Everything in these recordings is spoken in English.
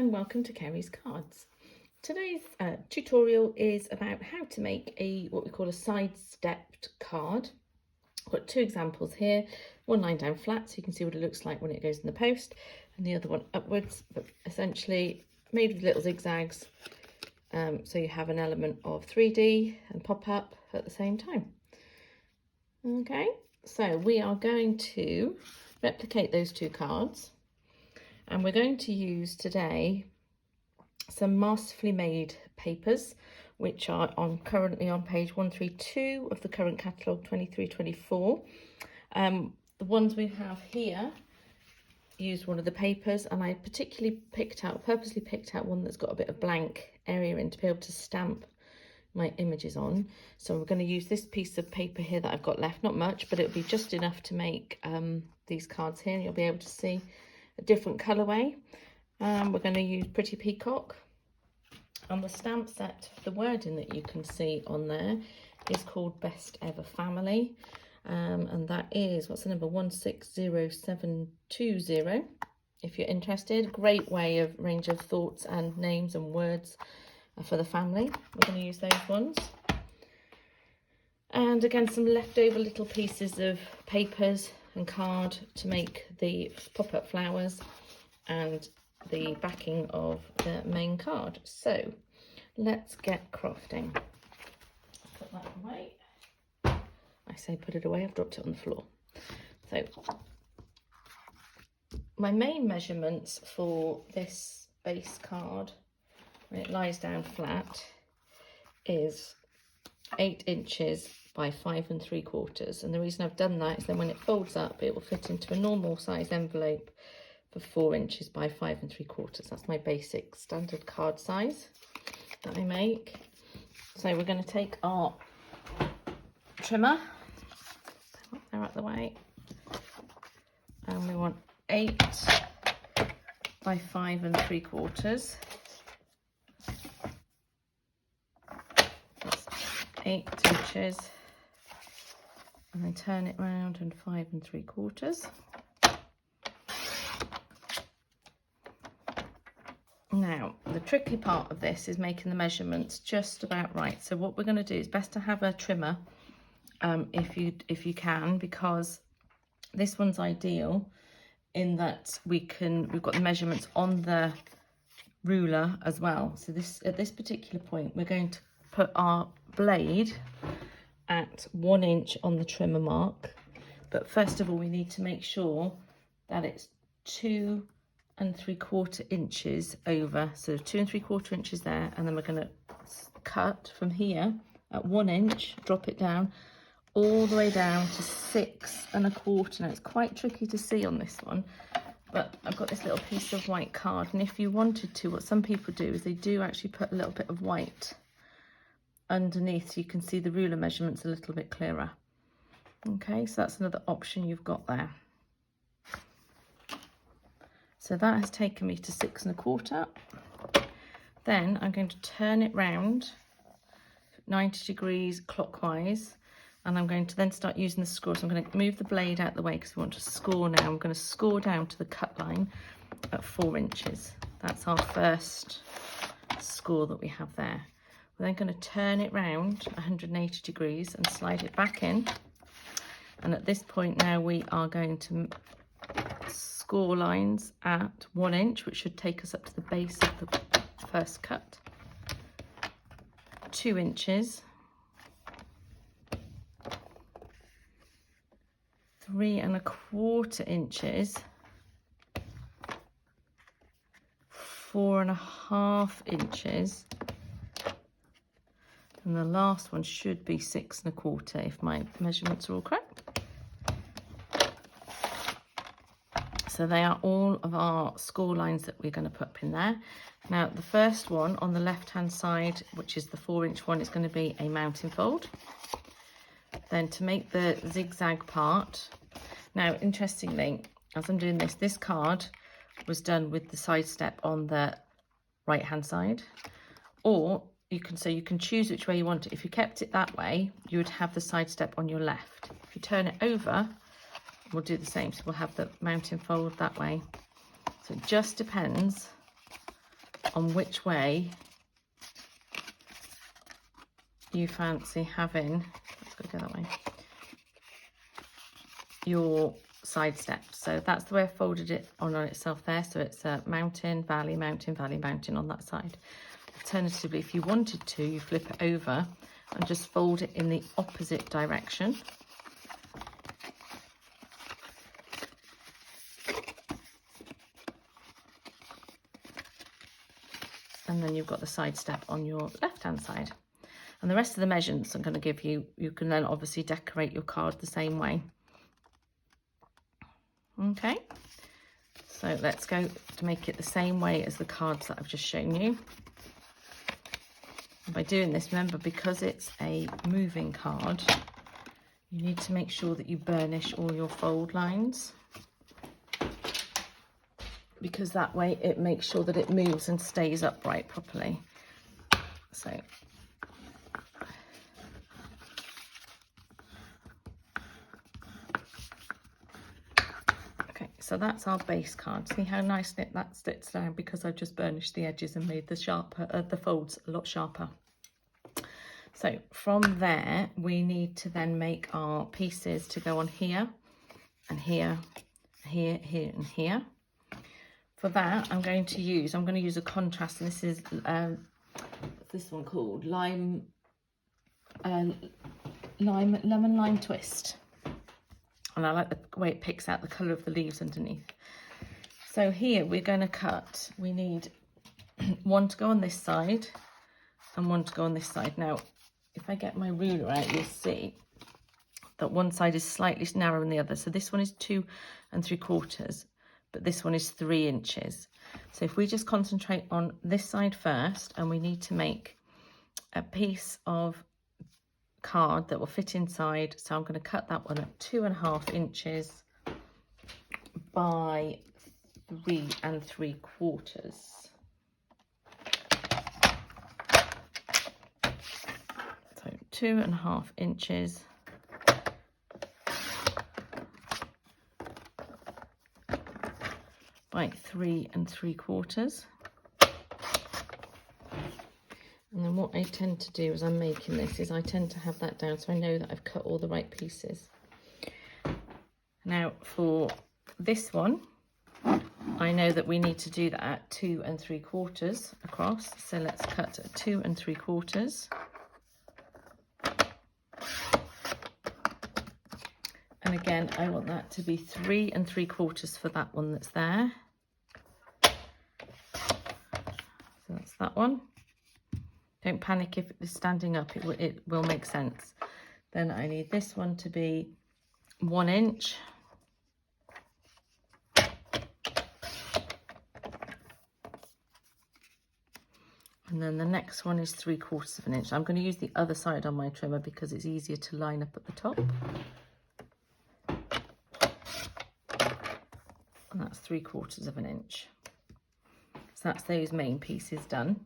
and welcome to Kerry's Cards. Today's tutorial is about how to make what we call a side-stepped card. I've got two examples here, one lying down flat so you can see what it looks like when it goes in the post, and the other one upwards, but essentially made with little zigzags, so you have an element of 3D and pop-up at the same time. Okay, so we are going to replicate those two cards. And we're going to use today some masterfully made papers, which are currently on page 132 of the current catalogue 23-24. The ones we have here use one of the papers, and I purposely picked out one that's got a bit of blank area in to be able to stamp my images on. So we're going to use this piece of paper here that I've got left, not much, but it'll be just enough to make these cards here, and you'll be able to see a different colourway. We're going to use Pretty Peacock. On the stamp set, the wording that you can see on there is called Best Ever Family, and that is, what's the number, 160720. If you're interested, great way of range of thoughts and names and words for the family. We're going to use those ones. And again, some leftover little pieces of papers and card to make the pop-up flowers and the backing of the main card. So let's get crafting. Put that away. I say put it away, I've dropped it on the floor. So my main measurements for this base card, when it lies down flat, is 8 inches by 5 3/4, and the reason I've done that is then when it folds up it will fit into a normal size envelope for 4 inches by 5 3/4. That's my basic standard card size that I make. So we're going to take our trimmer, they're out the way, and we want 8 by 5 3/4. 8 inches, and then turn it round and 5 3/4. Now the tricky part of this is making the measurements just about right. So what we're going to do is best to have a trimmer if you can, because this one's ideal in that we've got the measurements on the ruler as well. So at this particular point we're going to put our blade at 1 inch on the trimmer mark, but first of all we need to make sure that it's 2 3/4 inches over, so 2 3/4 inches there, and then we're going to cut from here at 1 inch, drop it down all the way down to 6 1/4. Now it's quite tricky to see on this one, but I've got this little piece of white card, and if you wanted to, what some people do is they do actually put a little bit of white underneath so you can see the ruler measurements a little bit clearer. Okay, so that's another option you've got there. So that has taken me to 6 1/4. Then I'm going to turn it round 90 degrees clockwise, and I'm going to then start using the score. So I'm going to move the blade out the way because we want to score now. I'm going to score down to the cut line at 4 inches. That's our first score that we have there. We're then going to turn it round 180 degrees and slide it back in. And at this point now we are going to score lines at 1 inch, which should take us up to the base of the first cut. 2 inches. 3 1/4 inches. 4 1/2 inches. And the last one should be 6 1/4 if my measurements are all correct. So they are all of our score lines that we're going to put up in there. Now the first one on the left hand side, which is the 4 inch one, is going to be a mounting fold. Then to make the zigzag part, now interestingly, as I'm doing this card was done with the side step on the right hand side, or you can choose which way you want it. If you kept it that way, you would have the side step on your left. If you turn it over, we'll do the same. So we'll have the mounting fold that way. So it just depends on which way you fancy having, let's go that way, your side steps. So that's the way I folded it on itself there. So it's a mountain, valley, mountain, valley, mountain on that side. Alternatively, if you wanted to, you flip it over and just fold it in the opposite direction. And then you've got the side step on your left-hand side. And the rest of the measurements I'm going to give you, you can then obviously decorate your card the same way. Okay, so let's go to make it the same way as the cards that I've just shown you. And by doing this, remember, because it's a moving card, you need to make sure that you burnish all your fold lines, because that way it makes sure that it moves and stays upright properly. So okay, so that's our base card. See how nicely that sits down, because I've just burnished the edges and made the folds a lot sharper. So from there, we need to then make our pieces to go on here and here, here, here, and here. For that, I'm going to use a contrast, and this is this one called lemon lime twist. And I like the way it picks out the colour of the leaves underneath. So here we're going to cut, we need one to go on this side and one to go on this side. Now, if I get my ruler out, you'll see that one side is slightly narrower than the other. So this one is 2 3/4, but this one is 3 inches. So if we just concentrate on this side first, and we need to make a piece of card that will fit inside. So I'm going to cut that one at 2 1/2 inches by 3 3/4. So 2 1/2 inches by 3 3/4. And then what I tend to do as I'm making this is I tend to have that down so I know that I've cut all the right pieces. Now for this one, I know that we need to do that at 2 3/4 across. So let's cut at 2 3/4. And again, I want that to be 3 3/4 for that one that's there. So that's that one. Don't panic if it's standing up, it will make sense. Then I need this one to be 1 inch. And then the next one is 3/4 of an inch. I'm going to use the other side on my trimmer because it's easier to line up at the top. And that's 3/4 of an inch. So that's those main pieces done.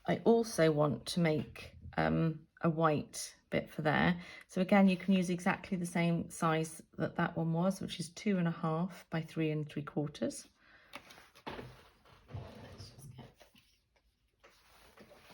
I also want to make a white bit for there. So again, you can use exactly the same size that that one was, which is 2 1/2 by 3 3/4.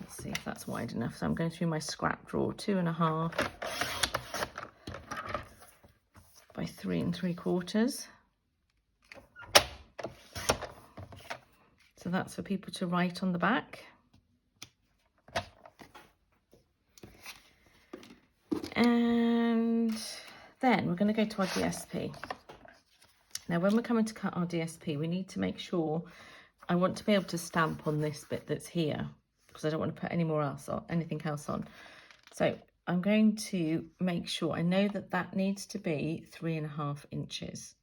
Let's see if that's wide enough. So I'm going through my scrap drawer, 2 1/2 by 3 3/4. So that's for people to write on the back. And then we're going to go to our DSP. Now, when we're coming to cut our DSP, we need to make sure, I want to be able to stamp on this bit that's here, because I don't want to put anything else on. So I'm going to make sure, I know that that needs to be 3 1/2 inches.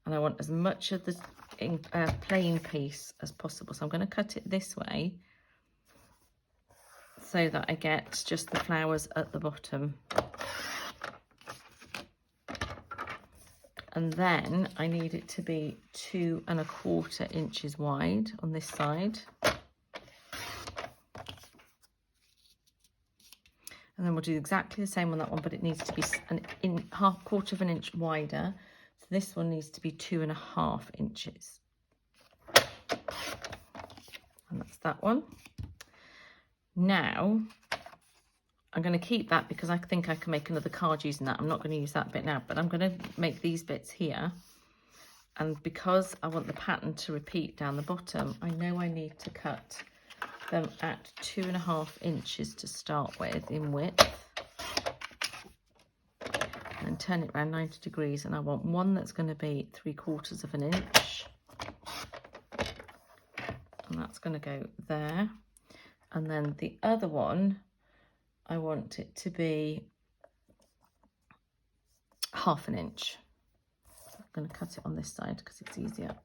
And I want as much of the plain piece as possible. So I'm going to cut it this way so that I get just the flowers at the bottom. And then I need it to be 2 1/4 inches wide on this side. And then we'll do exactly the same on that one, but it needs to be quarter of an inch wider. So this one needs to be 2 1/2 inches. And that's that one. Now, I'm going to keep that because I think I can make another card using that. I'm not going to use that bit now, but I'm going to make these bits here. And because I want the pattern to repeat down the bottom, I know I need to cut them at 2.5 inches to start with in width. And turn it around 90 degrees. And I want one that's going to be 3/4 of an inch. And that's going to go there. And then the other one, I want it to be 1/2 inch. I'm going to cut it on this side because it's easier.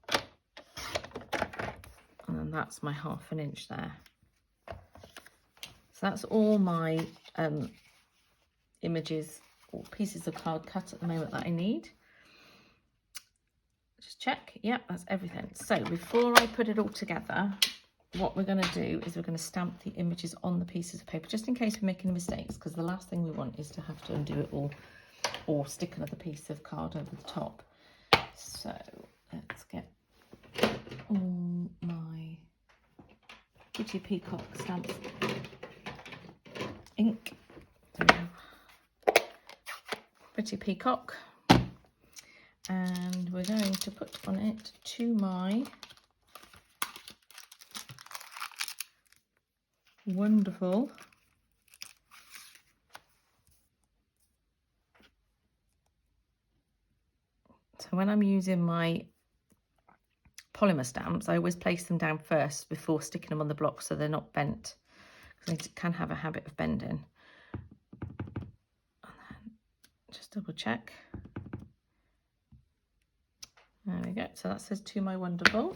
And then that's my 1/2 inch there. So that's all my images or pieces of card cut at the moment that I need. Just check. Yep, that's everything. So before I put it all together, what we're going to do is we're going to stamp the images on the pieces of paper, just in case we're making mistakes, because the last thing we want is to have to undo it all or stick another piece of card over the top. So let's get all my Pretty Peacock stamps. Ink. There we go. Pretty Peacock. And we're going to put on it to my wonderful so when I'm using my polymer stamps, I always place them down first before sticking them on the block so they're not bent, because they can have a habit of bending. And then just double check. There we go. So that says to my wonderful.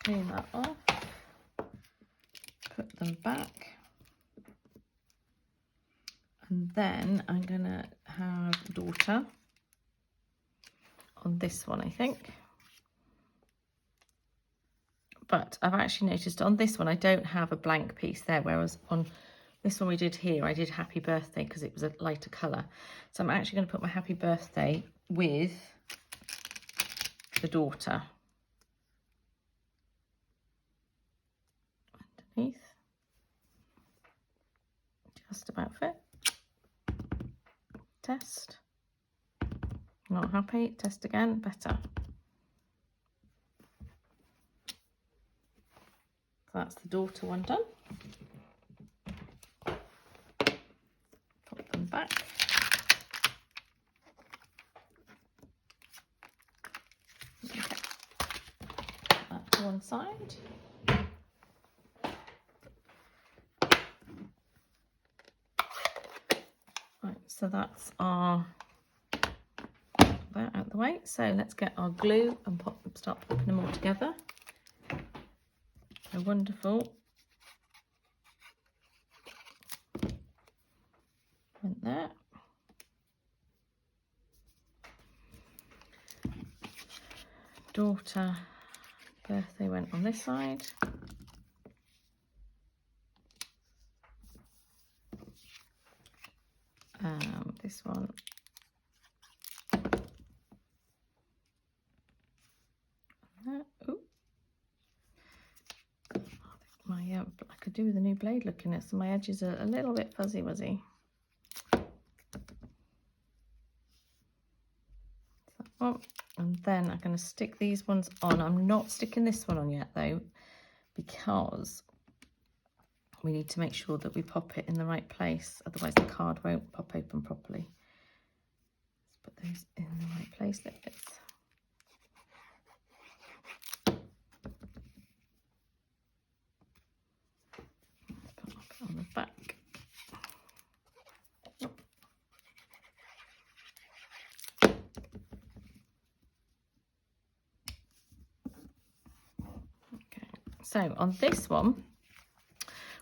Clean that off. Put them back. And then I'm going to have daughter on this one, I think. But I've actually noticed on this one, I don't have a blank piece there, whereas on this one we did here, I did happy birthday because it was a lighter colour. So I'm actually going to put my happy birthday with the daughter underneath. Just about fit. Test. Not happy. Test again. Better. That's the daughter one done. Put them back. Okay. Put that to one side. Right, so that's our that out the way. So let's get our glue and start popping them all together. So wonderful. Went there. Daughter birthday went on this side. This one. Ooh. I could do with a new blade looking at, so my edges are a little bit fuzzy wuzzy. Oh, and then I'm going to stick these ones on. I'm not sticking this one on yet though, because we need to make sure that we pop it in the right place, otherwise the card won't pop open properly. Let's put those in the right place, like this. Put it on the back. Okay, so on this one,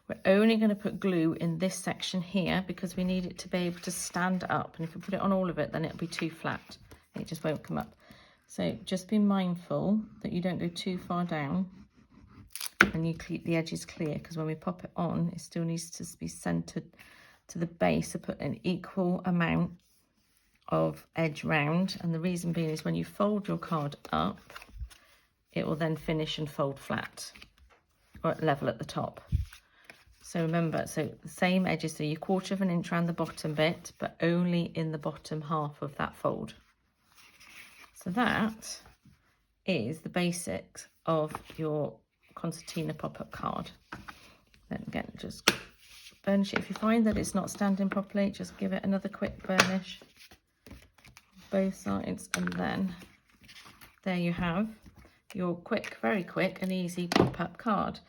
we're only going to put glue in this section here because we need it to be able to stand up. And if we put it on all of it, then it'll be too flat. It just won't come up. So just be mindful that you don't go too far down and you keep the edges clear, because when we pop it on, it still needs to be centered to the base. So put an equal amount of edge round. And the reason being is when you fold your card up, it will then finish and fold flat or at level at the top. So remember, so the same edges, so you're 1/4 of an inch around the bottom bit, but only in the bottom half of that fold. So that is the basics of your concertina pop-up card. Then again, just burnish it. If you find that it's not standing properly, just give it another quick burnish, both sides, and then there you have your quick, very quick and easy pop-up card.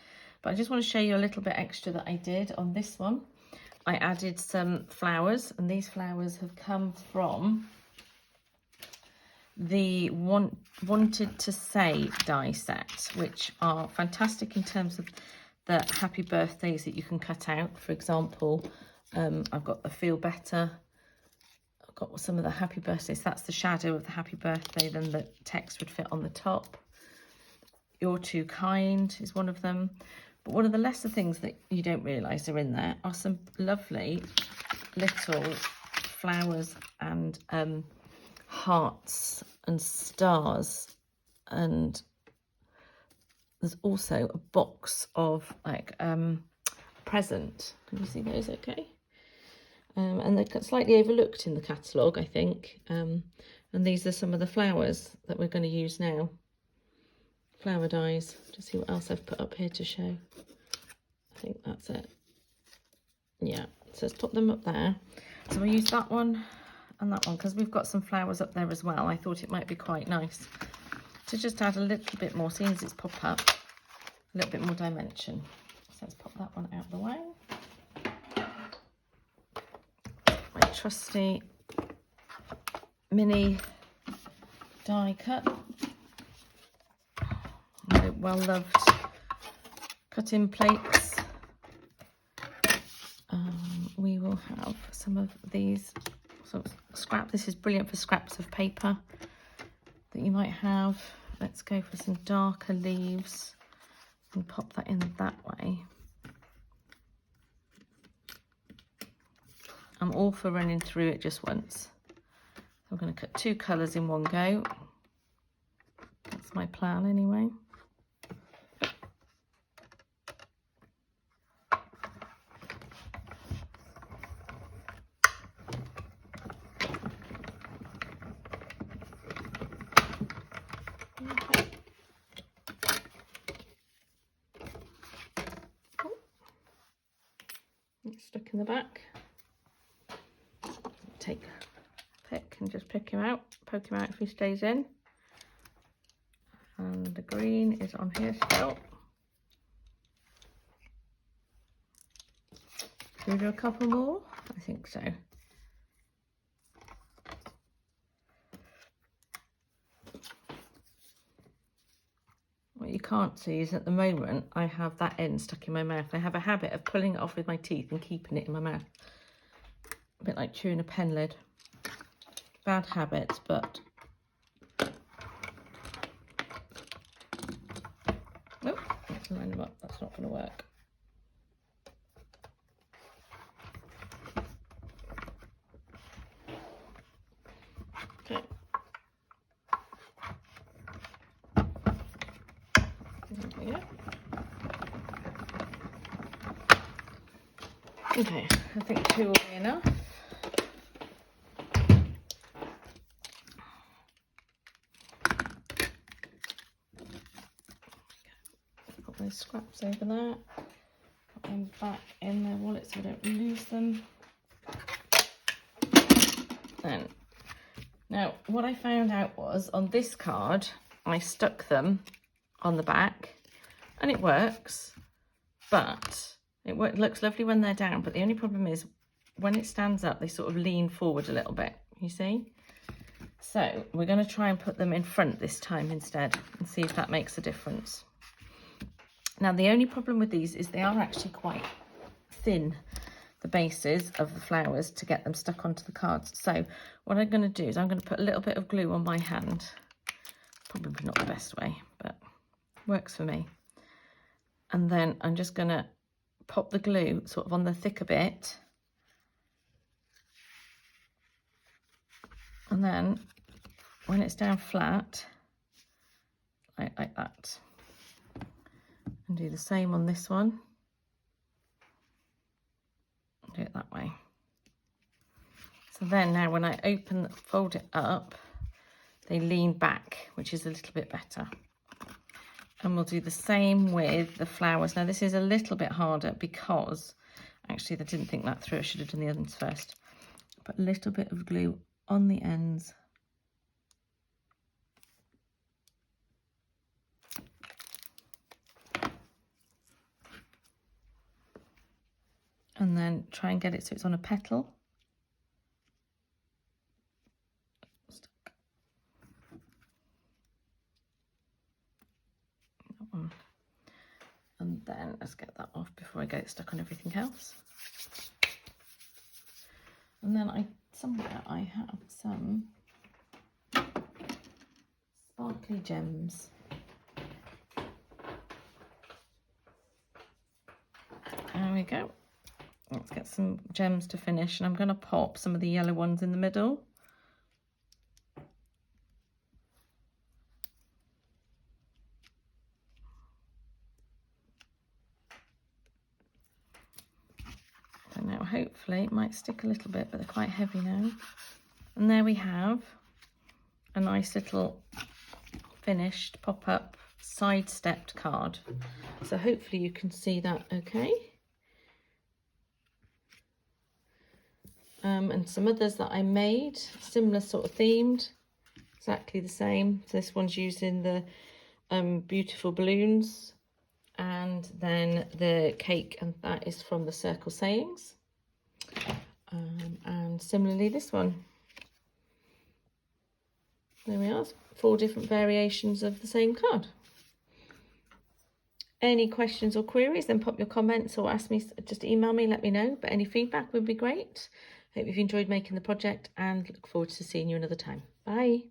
But I just want to show you a little bit extra that I did on this one. I added some flowers, and these flowers have come from the Wanted to Say die set, which are fantastic in terms of the happy birthdays that you can cut out. For example, I've got the Feel Better. I've got some of the happy birthdays. That's the shadow of the happy birthday, then the text would fit on the top. You're Too Kind is one of them. But one of the lesser things that you don't realise are in there are some lovely little flowers and hearts and stars, and there's also a box of like present. Can you see those okay? And they're slightly overlooked in the catalogue, I think. And these are some of the flowers that we're going to use now. Flower dies. Just see what else I've put up here to show. I think that's it. Yeah, so let's put them up there. So we'll use that one and that one because we've got some flowers up there as well. I thought it might be quite nice to just add a little bit more, seeing as it's pop up, a little bit more dimension. So let's pop that one out of the way. My trusty mini die cut. My well-loved cutting plates. We will have some of these sort of scrap. This is brilliant for scraps of paper that you might have. Let's go for some darker leaves and pop that in that way. I'm all for running through it just once. So I'm going to cut 2 colours in one go. That's my plan anyway. Stuck in the back. Take a pick and just pick him out, poke him out if he stays in. And the green is on here still. Should we do a couple more? I think so. What you can't see is at the moment I have that end stuck in my mouth. I have a habit of pulling it off with my teeth and keeping it in my mouth. A bit like chewing a pen lid. Bad habits, but... Nope, let's line them up. That's not going to work. Okay. There we go. Okay, I think 2 will be enough. Put those scraps over there. Put them back in their wallet so we don't lose them. Then, now what I found out was on this card, I stuck them on the back and it works, but it looks lovely when they're down, but the only problem is when it stands up, they sort of lean forward a little bit, you see? So we're going to try and put them in front this time instead and see if that makes a difference. Now, the only problem with these is they are actually quite thin, the bases of the flowers, to get them stuck onto the cards. So what I'm going to do is I'm going to put a little bit of glue on my hand. Probably not the best way, but works for me. And then I'm just going to pop the glue sort of on the thicker bit. And then when it's down flat, out like that. And do the same on this one. Do it that way. So then now when I fold it up, they lean back, which is a little bit better. And we'll do the same with the flowers. Now this is a little bit harder because actually I didn't think that through. I should have done the other ones first. Put a little bit of glue on the ends. And then try and get it so it's on a petal. That one. And then let's get that off before I get it stuck on everything else. And then somewhere I have some sparkly gems. There we go. Let's get some gems to finish, and I'm going to pop some of the yellow ones in the middle. So now hopefully it might stick a little bit, but they're quite heavy now. And there we have a nice little finished pop-up side-stepped card. So hopefully you can see that okay. And some others that I made, similar sort of themed, exactly the same. So this one's using the beautiful balloons, and then the cake, and that is from the Circle Sayings. And similarly this one. There we are, 4 different variations of the same card. Any questions or queries, then pop your comments or ask me, just email me, let me know. But any feedback would be great. Hope you've enjoyed making the project and look forward to seeing you another time. Bye.